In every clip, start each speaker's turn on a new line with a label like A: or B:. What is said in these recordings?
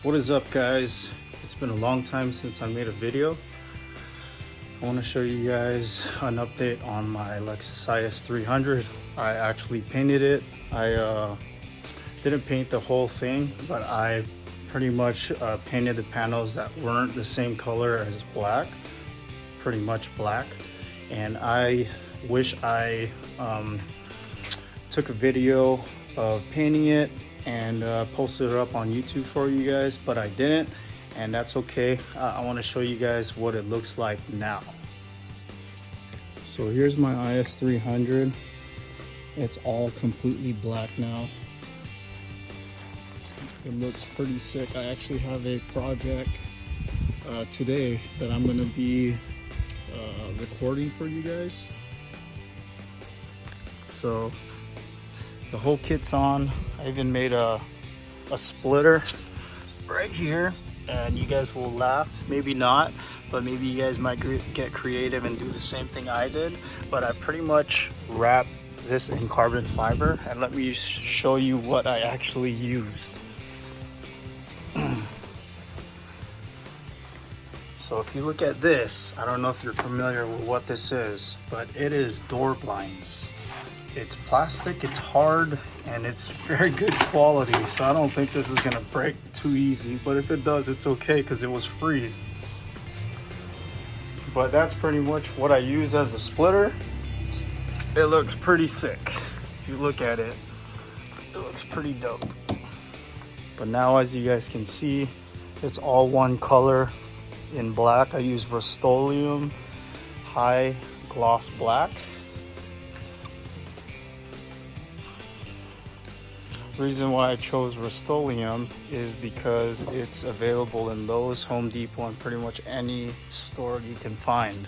A: What is up, guys? It's been a long time since I made a video. I want to show you guys an update on my Lexus IS300. I actually painted it. I didn't paint the whole thing, but I pretty much painted the panels that weren't the same color as black, pretty much black. And I wish I took a video of painting it and posted it up on YouTube for you guys, but I didn't, and that's okay. I want to show you guys what it looks like now. So here's my IS300. It's all completely black now. It looks pretty sick. I actually have a project today that I'm going to be recording for you guys. So the whole kit's on. I even made a splitter right here, and you guys will laugh, maybe not, but maybe you guys might get creative and do the same thing I did. But I pretty much wrapped this in carbon fiber, and let me show you what I actually used. So if you look at this, I don't know if you're familiar with what this is, but it is door blinds. It's plastic, it's hard, and it's very good quality, so I don't think this is gonna break too easy, but if it does, it's okay because it was free. But that's pretty much what I use as a splitter. It looks pretty sick. If you look at it, it looks pretty dope. But now, as you guys can see, it's all one color in black. I use Rust-Oleum high gloss black. Reason why I chose Rust-Oleum is because it's available in Lowe's, Home Depot, and pretty much any store you can find.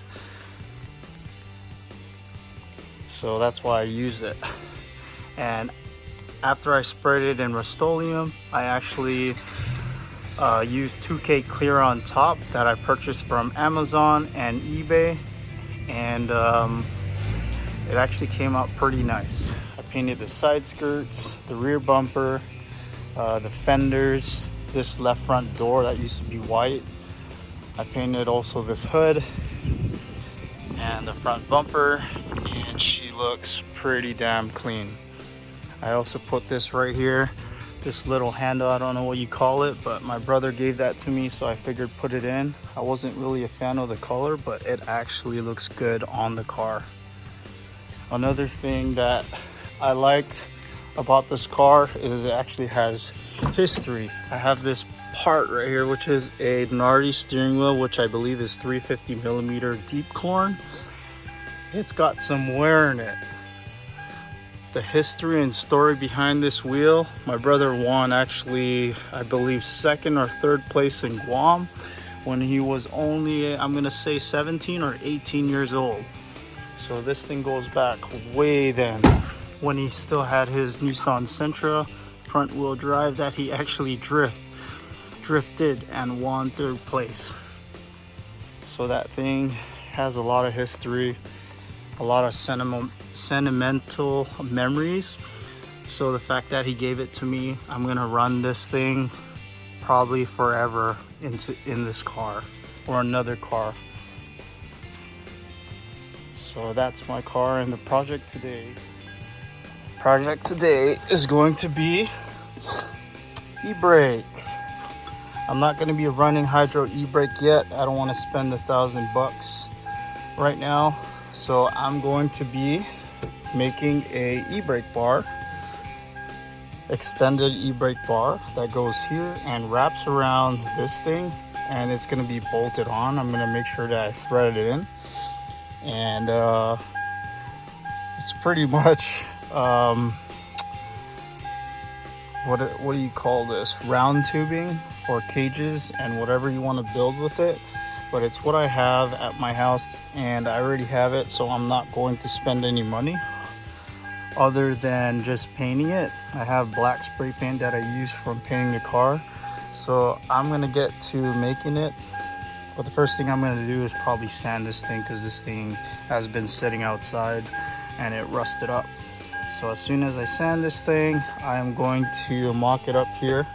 A: So that's why I use it. And after I sprayed it in Rust-Oleum, I actually used 2K clear on top that I purchased from Amazon and eBay, and it actually came out pretty nice. I painted the side skirts, the rear bumper, the fenders, this left front door that used to be white. I painted also this hood and the front bumper, and she looks pretty damn clean. I also put this right here, this little handle, I don't know what you call it, but my brother gave that to me, so I figured put it in. I wasn't really a fan of the color, but it actually looks good on the car. Another thing that I like about this car is it actually has history. I have this part right here, which is a Nardi steering wheel, which I believe is 350 millimeter deep corn. It's got some wear in it. The history and story behind this wheel, my brother won actually, I believe, second or third place in Guam when he was only, I'm gonna say 17 or 18 years old. So this thing goes back way then, when he still had his Nissan Sentra front wheel drive that he actually drifted and won third place. So that thing has a lot of history, a lot of sentimental memories. So the fact that he gave it to me, I'm gonna run this thing probably forever in this car or another car. So that's my car, and the project today is going to be ebrake. I'm not going to be running hydro ebrake yet. I don't want to spend $1,000 right now. So I'm going to be making a ebrake bar, extended ebrake bar that goes here and wraps around this thing, and it's going to be bolted on. I'm going to make sure that I thread it in, and it's pretty much what do you call this, round tubing for cages and whatever you want to build with it. But it's what I have at my house, and I already have it, so I'm not going to spend any money other than just painting it. I have black spray paint that I use from painting the car, so I'm gonna get to making it. But the first thing I'm gonna do is probably sand this thing, because this thing has been sitting outside and it rusted up. So as soon as I sand this thing, I am going to mock it up here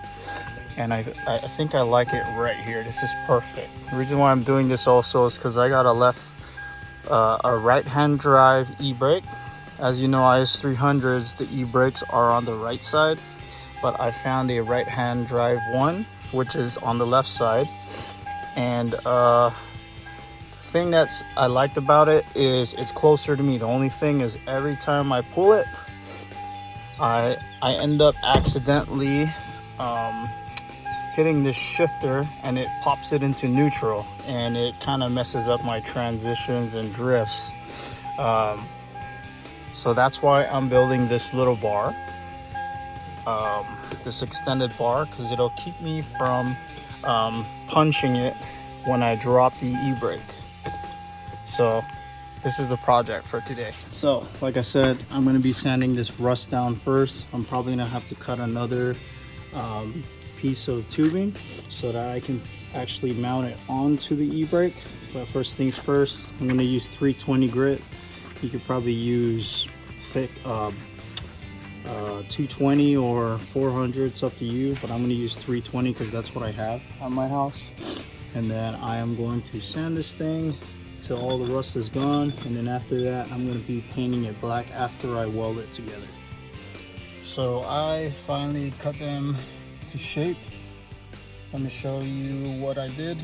A: and I think I like it right here. This is perfect. The reason why I'm doing this also is because I got a right-hand drive e-brake. As you know, Is300s, the e-brakes are on the right side, but I found a right-hand drive one, which is on the left side. And the thing that's I liked about it is it's closer to me. The only thing is every time I pull it, I end up accidentally hitting this shifter, and it pops it into neutral, and it kind of messes up my transitions and drifts. So that's why I'm building this little bar, this extended bar, because it'll keep me from punching it when I drop the e-brake. So this is the project for today. So like I said, I'm going to be sanding this rust down first. I'm probably going to have to cut another piece of tubing so that I can actually mount it onto the e-brake. But first things first, I'm going to use 320 grit. You could probably use thick 220 or 400, it's up to you, but I'm going to use 320 because that's what I have at my house. And then I am going to sand this thing till all the rust is gone, and then after that I'm going to be painting it black after I weld it together. So I finally cut them to shape. Let me show you what I did.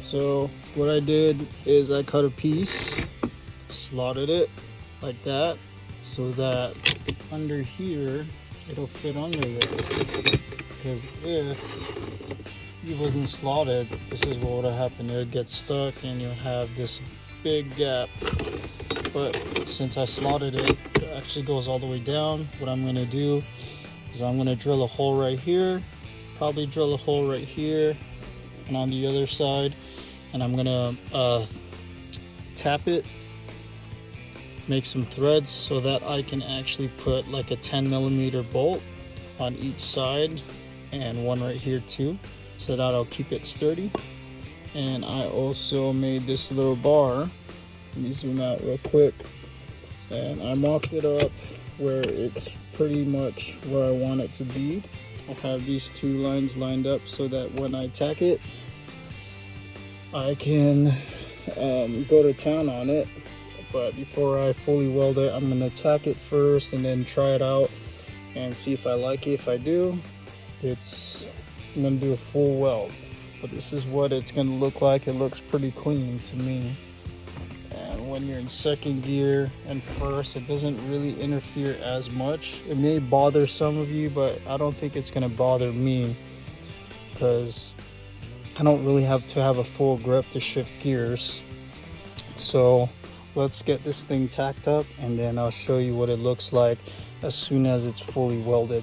A: So what I did is I cut a piece, slotted it like that, so that under here it'll fit under there. Because if it wasn't slotted, this is what would have happened. It would get stuck and you'll have this big gap. But since I slotted it, it actually goes all the way down. What I'm going to do is I'm going to drill a hole right here, probably drill a hole right here and on the other side, and I'm going to tap it, make some threads so that I can actually put like a 10mm bolt on each side and one right here too, so that I'll keep it sturdy. And I also made this little bar. Let me zoom out real quick, and I mocked it up where it's pretty much where I want it to be. I have these two lines lined up so that when I tack it, I can go to town on it. But before I fully weld it, I'm gonna tack it first and then try it out and see if I like it. If I do, I'm gonna do a full weld. But this is what it's gonna look like. It looks pretty clean to me. And when you're in second gear and first, it doesn't really interfere as much. It may bother some of you, but I don't think it's gonna bother me because I don't really have to have a full grip to shift gears. So let's get this thing tacked up, and then I'll show you what it looks like as soon as it's fully welded.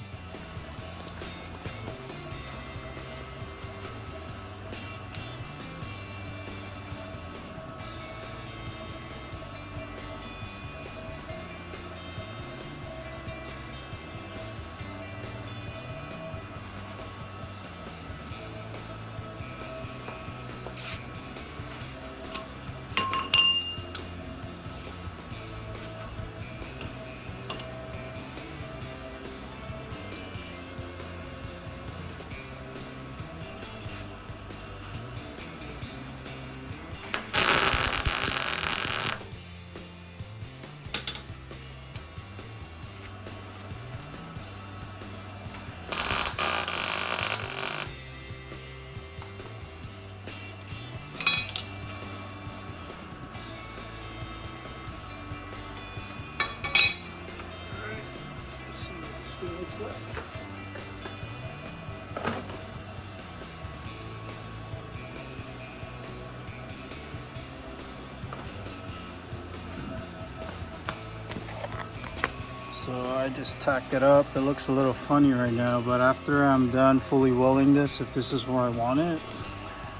A: So I just tacked it up. It looks a little funny right now, but after I'm done fully welding this, if this is where I want it,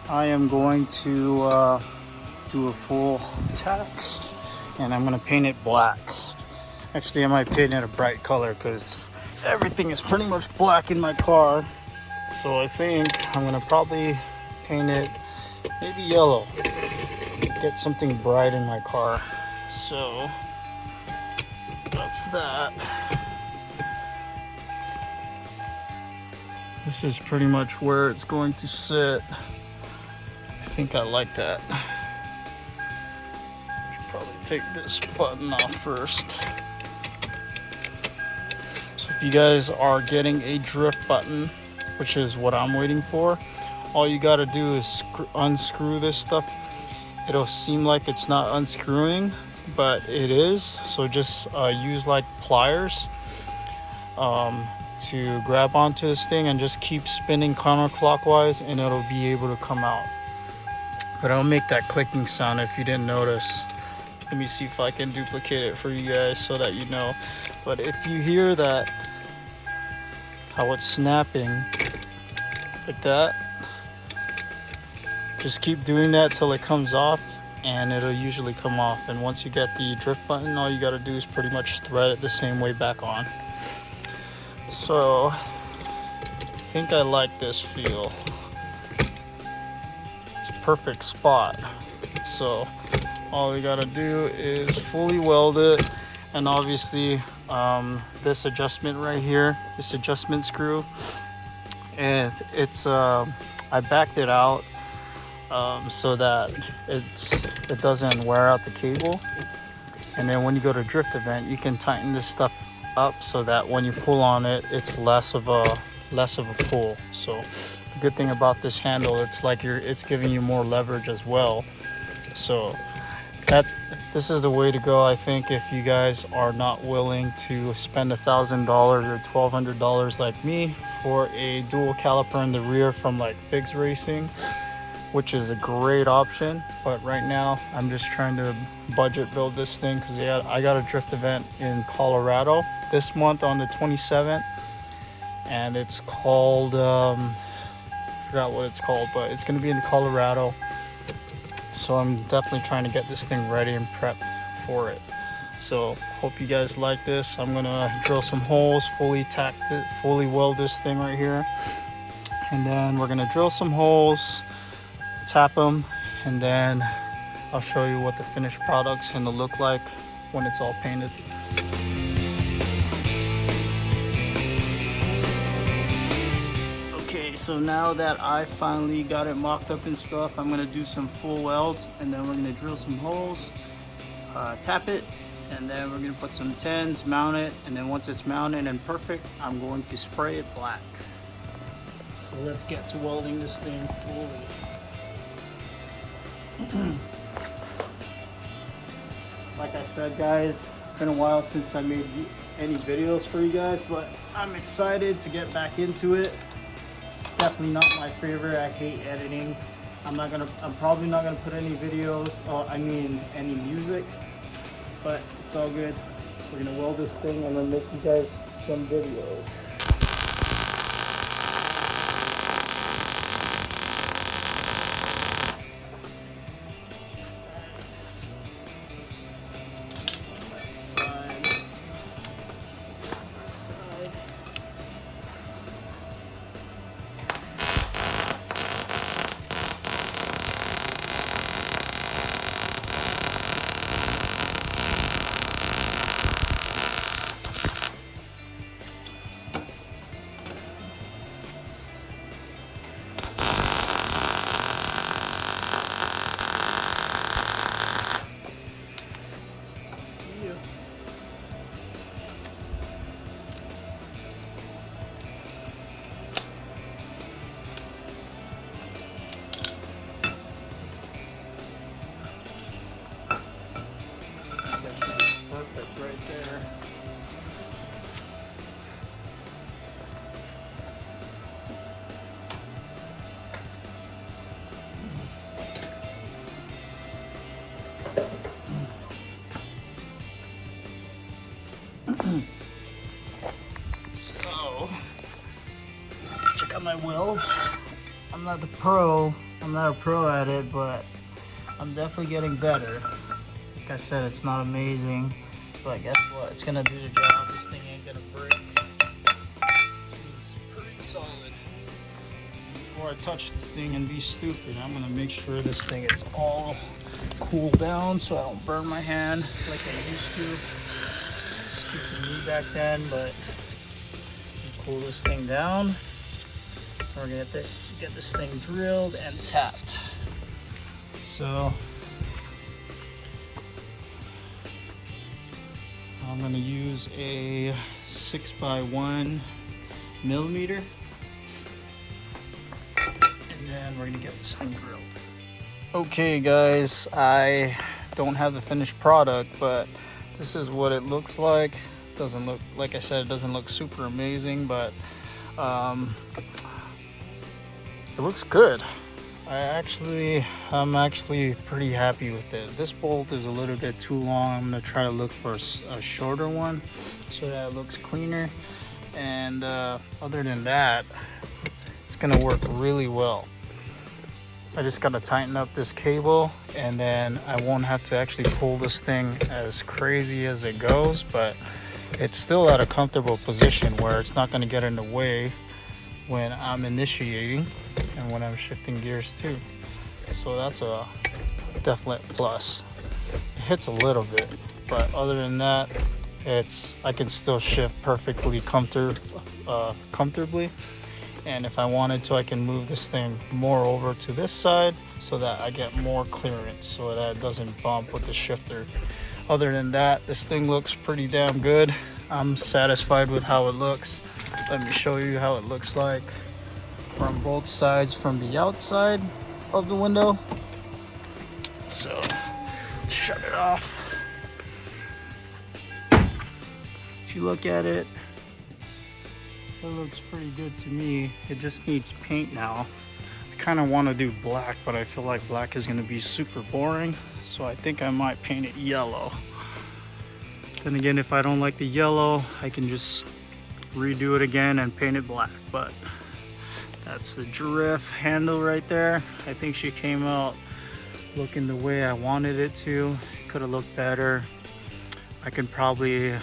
A: I am going to do a full tack, and I'm gonna paint it black. Actually, I might paint it a bright color because everything is pretty much black in my car. So I think I'm gonna probably paint it maybe yellow. Get something bright in my car. So that's that. This is pretty much where it's going to sit. I think I like that. Should probably take this button off first. So if you guys are getting a drift button, which is what I'm waiting for, all you got to do is unscrew this stuff. It'll seem like it's not unscrewing, but it is. So just use like pliers to grab onto this thing and just keep spinning counterclockwise, and it'll be able to come out. But I'll make that clicking sound if you didn't notice. Let me see if I can duplicate it for you guys so that you know. But if you hear that, how it's snapping like that, just keep doing that till it comes off, and it'll usually come off. And once you get the drift button, all you got to do is pretty much thread it the same way back on. So I think I like this feel. It's a perfect spot. So all you got to do is fully weld it, and obviously this adjustment right here, this adjustment screw, and it's I backed it out so that it doesn't wear out the cable. And then when you go to drift event, you can tighten this stuff up so that when you pull on it, it's less of a pull. So the good thing about this handle, it's like it's giving you more leverage as well. So this is the way to go, I think, if you guys are not willing to spend $1,000 or $1,200 like me for a dual caliper in the rear from like Figs Racing, which is a great option. But right now I'm just trying to budget build this thing because I got a drift event in Colorado this month on the 27th, and it's called I forgot what it's called, but it's going to be in Colorado. So I'm definitely trying to get this thing ready and prepped for it. So hope you guys like this. I'm gonna drill some holes, fully weld this thing right here, and then we're gonna drill some holes, tap them, and then I'll show you what the finished product's gonna look like when it's all painted. Okay, so now that I finally got it mocked up and stuff, I'm gonna do some full welds, and then we're gonna drill some holes, tap it, and then we're gonna put some tins, mount it, and then once it's mounted and perfect, I'm going to spray it black. So let's get to welding this thing fully. Like I said, guys, it's been a while since I made any videos for you guys, but I'm excited to get back into it. It's definitely not my favorite. I hate editing. I'm probably not gonna put any videos, any music, but it's all good. We're gonna weld this thing and then make you guys some videos. Perfect right there. So, check out my welds. I'm not a pro at it, but I'm definitely getting better. Like I said, it's not amazing, but guess what? It's gonna do the job. This thing ain't gonna break. This is pretty solid. Before I touch the thing and be stupid, I'm gonna make sure this thing is all cooled down so I don't burn my hand like I used to. Stupid me back then, but cool this thing down. We're gonna get this thing drilled and tapped. So I'm gonna use a 6x1 millimeter, and then we're gonna get this thing drilled. Okay guys, I don't have the finished product, but this is what it looks like. It doesn't look, like I said, it doesn't look super amazing, but it looks good. I'm actually pretty happy with it. This bolt is a little bit too long. I'm gonna try to look for a shorter one so that it looks cleaner. And other than that, it's gonna work really well. I just gotta tighten up this cable, and then I won't have to actually pull this thing as crazy as it goes, but it's still at a comfortable position where it's not gonna get in the way when I'm initiating and when I'm shifting gears too. So that's a definite plus. It hits a little bit, but other than that, I can still shift perfectly comfortably. And if I wanted to, I can move this thing more over to this side so that I get more clearance so that it doesn't bump with the shifter. Other than that, this thing looks pretty damn good. I'm satisfied with how it looks. Let me show you how it looks like from both sides, from the outside of the window. So, shut it off. If you look at it, it looks pretty good to me. It just needs paint now. I kind of want to do black, but I feel like black is going to be super boring. So I think I might paint it yellow. Then again, if I don't like the yellow, I can just redo it again and paint it black. But that's the drift handle right there. I think she came out looking the way I wanted it to. Could have looked better. I can probably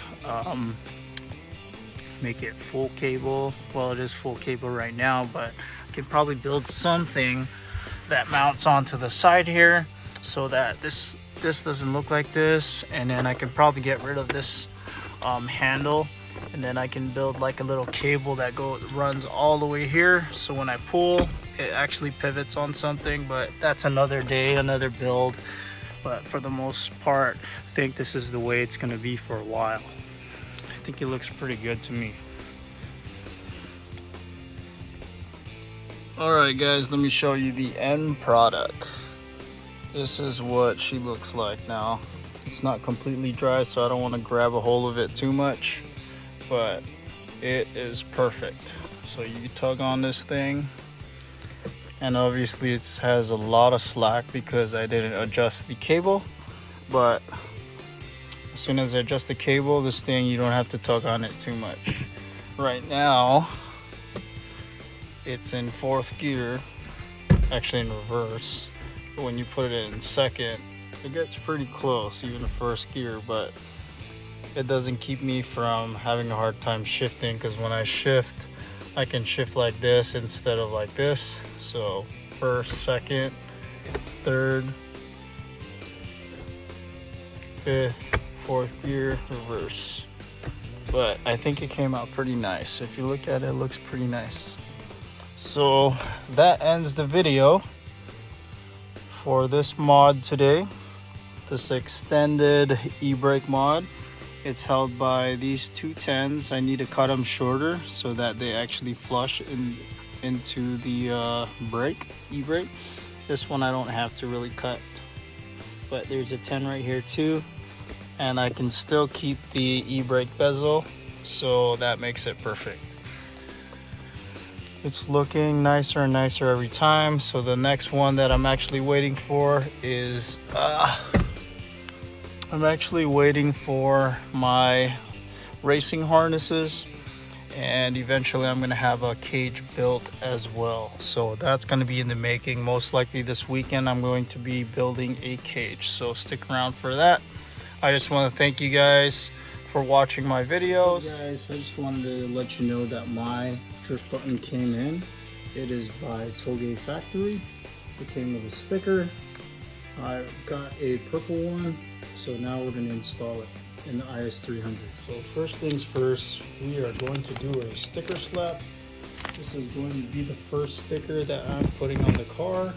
A: make it full cable. Well, it is full cable right now, but I could probably build something that mounts onto the side here so that this doesn't look like this, and then I can probably get rid of this handle, and then I can build like a little cable that runs all the way here, so when I pull it actually pivots on something. But that's another day, another build. But for the most part, I think this is the way it's going to be for a while. I think it looks pretty good to me. Alright guys, let me show you the end product. This is what she looks like now. It's not completely dry, so I don't want to grab a hold of it too much, but it is perfect. So you tug on this thing, and obviously it has a lot of slack because I didn't adjust the cable, but as soon as I adjust the cable, this thing, you don't have to tug on it too much. Right now, it's in 4th gear, actually in reverse. But when you put it in 2nd, it gets pretty close, even 1st gear, but it doesn't keep me from having a hard time shifting, because when I shift, I can shift like this instead of like this. So 1st, 2nd, 3rd, 5th, 4th gear, reverse. But I think it came out pretty nice. If you look at it, it looks pretty nice. So that ends the video for this mod today, this extended ebrake mod. It's held by these 210s. I need to cut them shorter so that they actually flush into the ebrake. This one I don't have to really cut, but there's a 10 right here too, and I can still keep the ebrake bezel, so that makes it perfect. It's looking nicer and nicer every time. So the next one that I'm actually waiting for is I'm actually waiting for my racing harnesses, and eventually I'm going to have a cage built as well. So that's going to be in the making. Most likely this weekend I'm going to be building a cage, so stick around for that. I just want to thank you guys for watching my videos. So guys, I just wanted to let you know that my drift button came in. It is by Toge Factory. It came with a sticker. I got a purple one, so now we're going to install it in the Is300. So first things first, we are going to do a sticker slap This is going to be the first sticker that I'm putting on the car.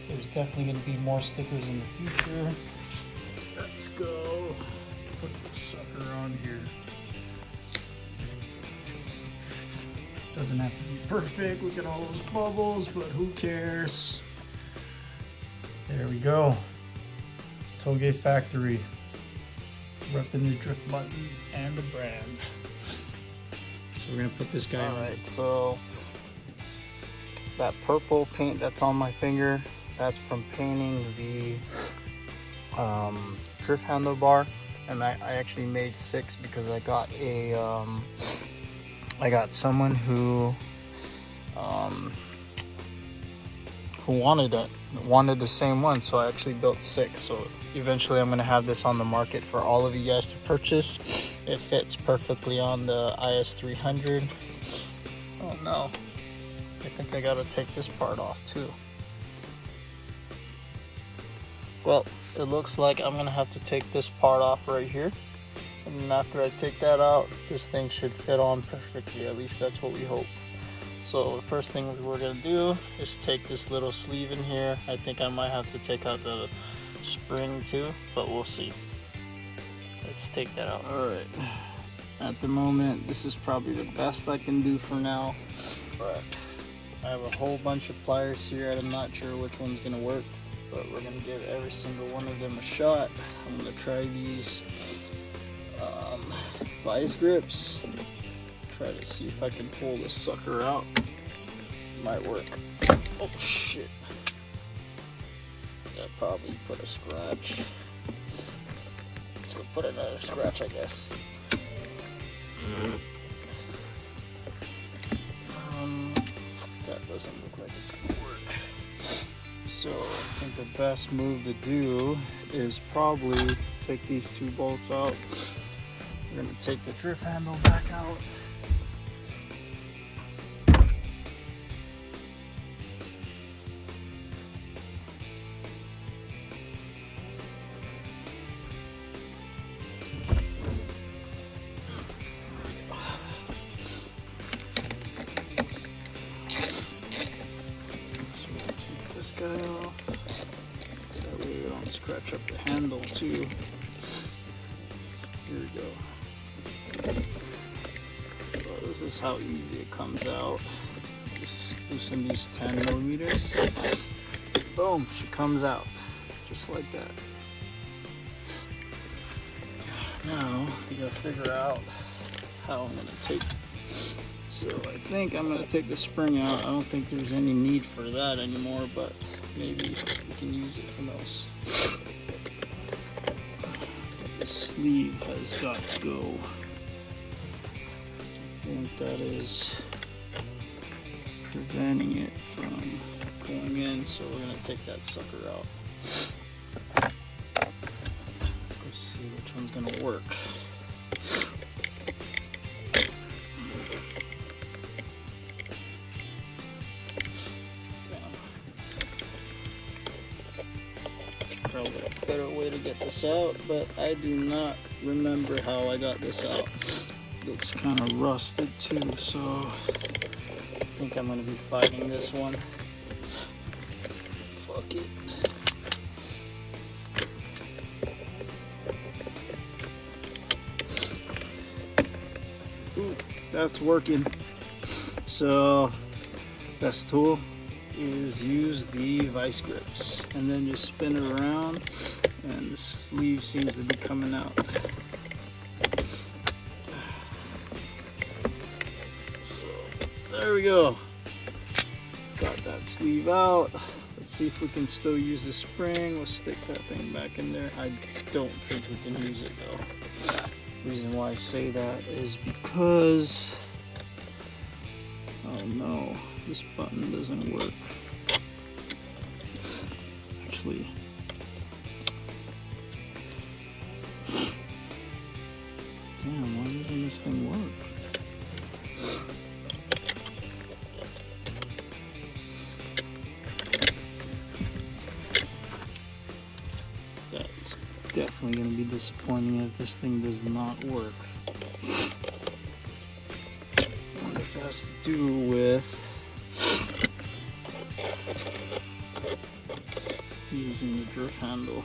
A: There's definitely going to be more stickers in the future. Let's go put this sucker on here. Doesn't have to be perfect. Look at all those bubbles, but who cares? There we go. Toge Factory. Repping the drift button and the brand. So we're gonna put this guy on. Alright, so that purple paint that's on my finger, that's from painting the drift handlebar. And I actually made 6 because I got I got someone who wanted the same one, so I actually built 6. So eventually I'm gonna have this on the market for all of you guys to purchase. It fits perfectly on the Is300. Oh no, I think I gotta take this part off too. Well, it looks like I'm gonna have to take this part off right here. And then after I take that out, this thing should fit on perfectly. At least that's what we hope. So the first thing we're gonna do is take this little sleeve in here. I think I might have to take out the spring too, but we'll see. Let's take that out. All right. At the moment, this is probably the best I can do for now. But I have a whole bunch of pliers here. I'm not sure which one's gonna work, but we're gonna give every single one of them a shot. I'm gonna try these vice grips. Try to see if I can pull this sucker out. Might work. Oh shit. That probably put a scratch. Let's go put another scratch, I guess. That doesn't look like it's gonna work. So I think the best move to do is probably take these 2 bolts out. We're gonna take the drift handle back out. So we'll take this guy off. That way we don't scratch up the handle too. So here we go. So this is how easy it comes out. Just loosen these 10 millimeters. Boom, she comes out just like that. Now we gotta figure out how I'm gonna take it. So I think I'm gonna take the spring out. I don't think there's any need for that anymore, but maybe we can use it. Who knows? The sleeve has got to go. I think that is preventing it from going in, so we're gonna take that sucker out. Let's go see which one's gonna work. Probably a better way to get this out, but I do not remember how I got this out. Looks kind of rusted too, so I think I'm going to be fighting this one. Fuck it. Ooh, that's working. So best tool is use the vice grips and then just spin it around, and the sleeve seems to be coming out. So there we go, got that sleeve out. Let's see if we can still use the spring. We'll stick that thing back in there. I don't think we can use it though. Reason why I say that is because, oh no, this button doesn't work. Actually, damn, why doesn't this thing work? That's definitely going to be disappointing if this thing does not work. I wonder if it has to do with using the drift handle.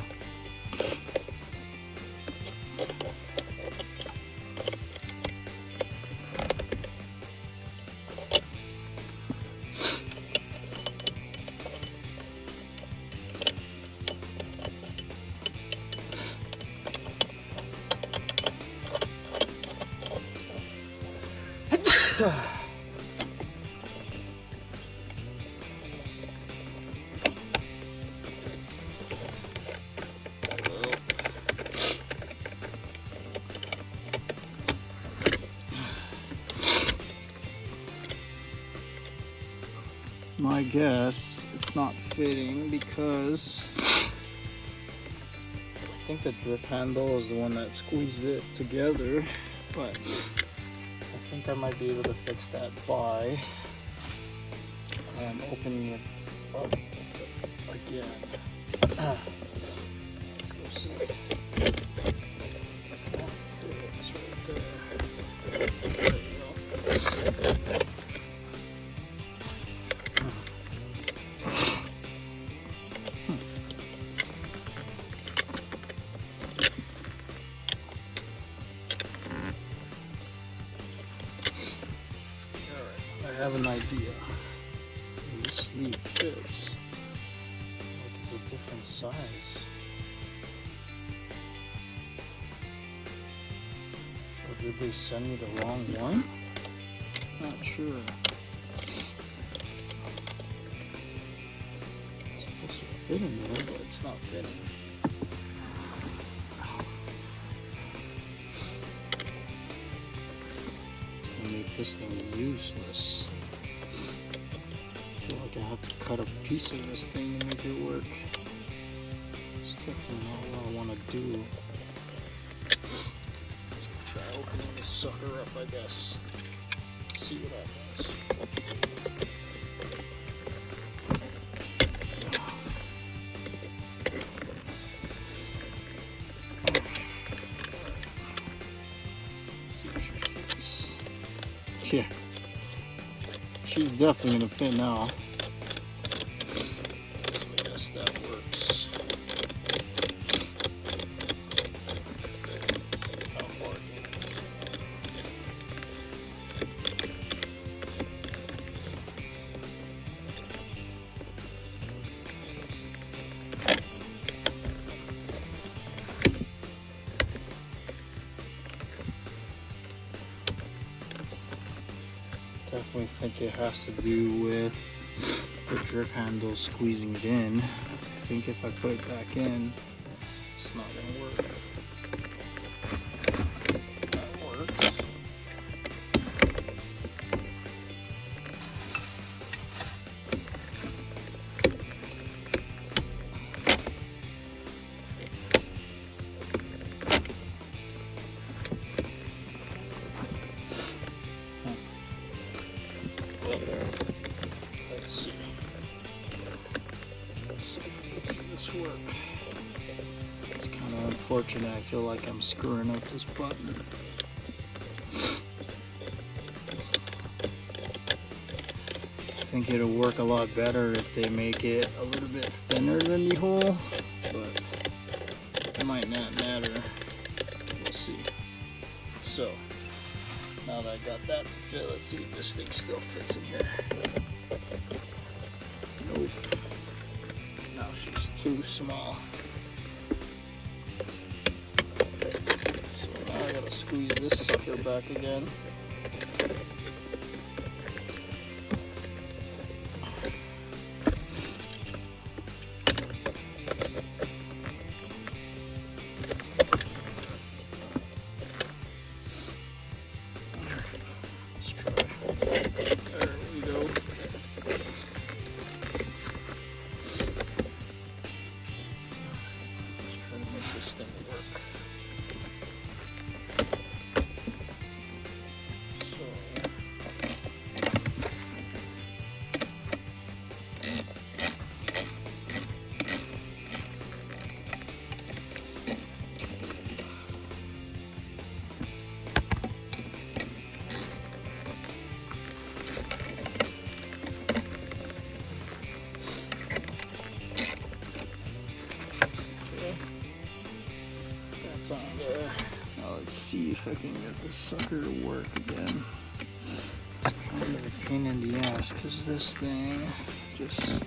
A: My guess, it's not fitting because I think the drift handle is the one that squeezed it together, but I think I might be able to fix that by opening it up again. Let's go see. That fits right there. There you go. I have an idea. This sleeve fits. Like it's a different size. Or did they send me the wrong one? Not sure. It's supposed to fit in there, but it's not fitting. Make this thing useless. I feel like I have to cut a piece of this thing to make it work. It's definitely not what I want to do. Let's try opening this sucker up, I guess. See what happens. Yeah, she's definitely gonna fit now. So I guess that works. Let's see how far it gets. Definitely think it has to do with the drift handle squeezing it in. I think if I put it back in, it's not gonna work. That works. Let's see. Let's see if we can make this work. It's kind of unfortunate. I feel like I'm screwing up this button. I think it'll work a lot better if they make it a little bit thinner than the hole, but it might not matter. We'll see. So, now that I got that to fit, let's see if this thing still fits in here. Nope. Now she's too small. So now I gotta squeeze this sucker back again. see if I can get this sucker to work again. It's kind of a pain in the ass because this thing just...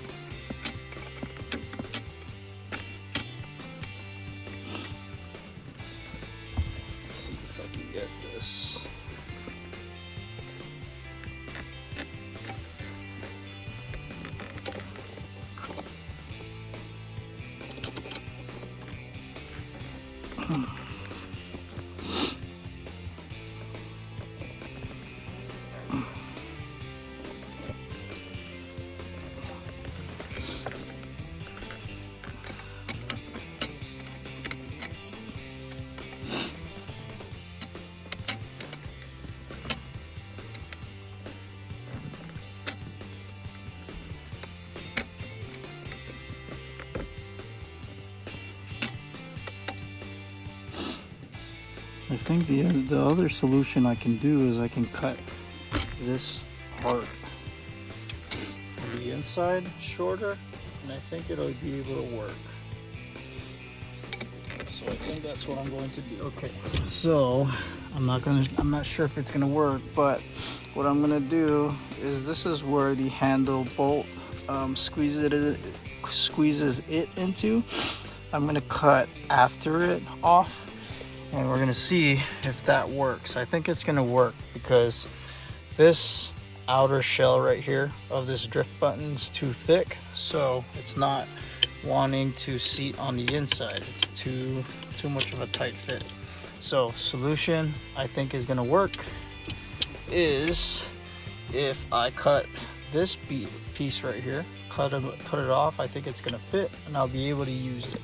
A: Let's see if I can get this. I think the other solution I can do is I can cut this part on the inside shorter, and I think it'll be able to work. So I think that's what I'm going to do. Okay, so I'm not sure if it's gonna work, but what I'm gonna do is this is where the handle bolt squeezes it into. I'm gonna cut after it off, and we're gonna see if that works. I think it's gonna work because this outer shell right here of this drift button is too thick, so it's not wanting to seat on the inside. It's too much of a tight fit. So solution I think is gonna work is if I cut this piece right here, cut it off. I think it's gonna fit and I'll be able to use it.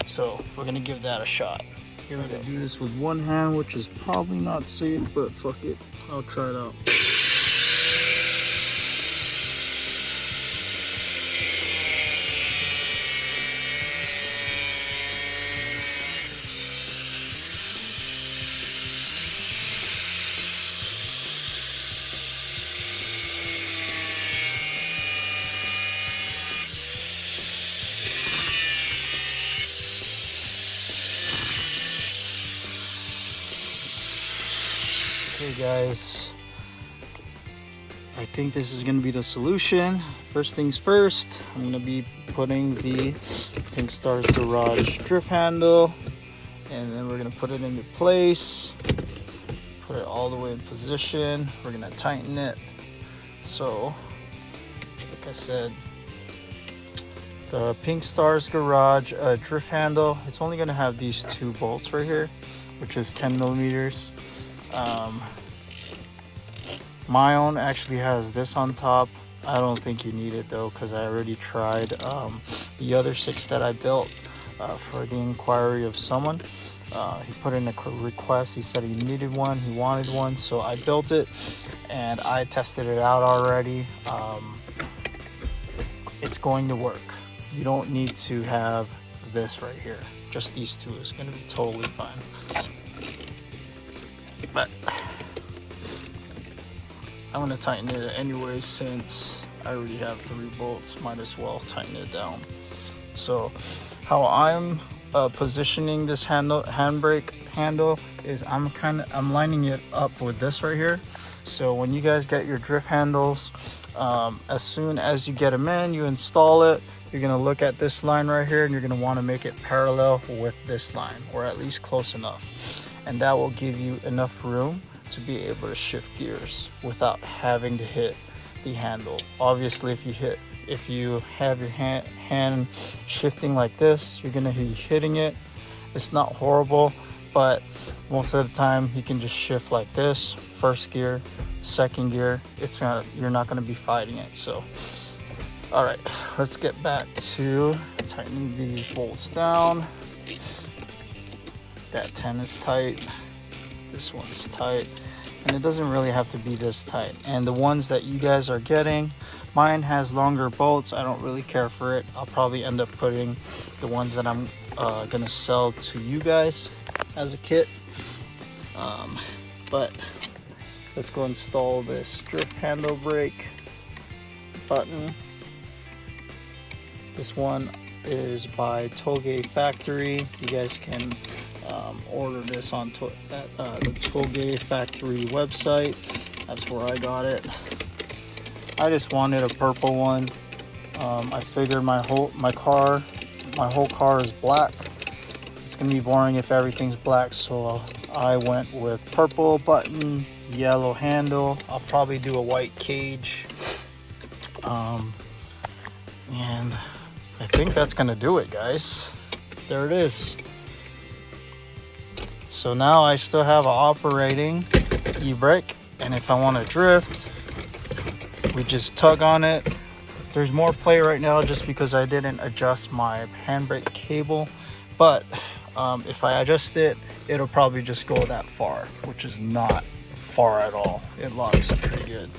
A: So we're gonna give that a shot. I'm gonna do this with one hand, which is probably not safe, but fuck it, I'll try it out. Okay guys, I think this is gonna be the solution. First things first, I'm gonna be putting the Pink Stars Garage drift handle, and then we're gonna put it into place, put it all the way in position. We're gonna tighten it. So like I said, the Pink Stars Garage drift handle, it's only gonna have these two bolts right here, which is 10 millimeters. My own actually has this on top. I don't think you need it though, because I already tried the other 6 that I built for the inquiry of someone. He put in a request. He said he needed one, he wanted one, so I built it and I tested it out already. It's going to work. You don't need to have this right here. Just these two is going to be totally fine. But I'm going to tighten it anyway, since I already have 3 bolts. Might as well tighten it down. So how I'm positioning this handbrake handle is I'm lining it up with this right here. So when you guys get your drift handles, as soon as you get them in, you install it, you're going to look at this line right here, and you're going to want to make it parallel with this line, or at least close enough. And that will give you enough room to be able to shift gears without having to hit the handle. Obviously, if you have your hand shifting like this, you're gonna be hitting it. It's not horrible, but most of the time you can just shift like this, first gear, second gear. You're not gonna be fighting it. So all right, let's get back to tightening these bolts down. That 10 is tight, this one's tight, and it doesn't really have to be this tight. And the ones that you guys are getting, mine has longer bolts. I don't really care for it. I'll probably end up putting the ones that I'm gonna sell to you guys as a kit. But let's go install this drift handle brake button. This one is by Toge Factory. You guys can Ordered this on the Toolgate factory website. That's where I got it. I just wanted a purple one. I figured my whole car is black. It's gonna be boring if everything's black, so I went with purple button, yellow handle. I'll probably do a white cage. And I think that's gonna do it, guys. There it is. So now I still have an operating e-brake, and if I want to drift, we just tug on it. There's more play right now just because I didn't adjust my handbrake cable, but if I adjust it, it'll probably just go that far, which is not far at all. It locks pretty good.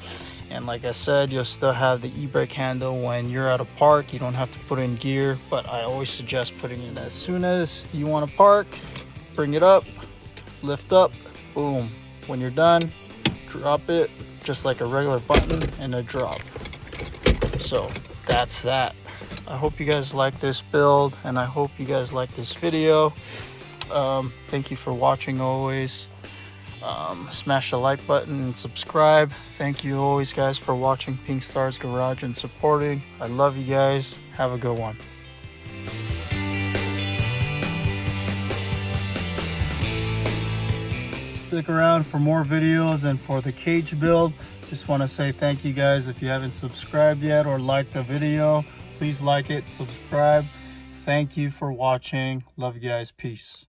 A: And like I said, you'll still have the e-brake handle when you're at a park. You don't have to put in gear, but I always suggest putting it as soon as you want to park. Bring it up, lift up, boom. When you're done, drop it just like a regular button and a drop. So that's that. I hope you guys like this build, and I hope you guys like this video. Thank you for watching always. Smash the like button and subscribe. Thank you always, guys, for watching Pink Stars Garage and supporting. I love you guys. Have a good one. Stick around for more videos and for the cage build. Just want to say thank you guys. If you haven't subscribed yet or liked the video, please like it, subscribe. Thank you for watching. Love you guys. Peace.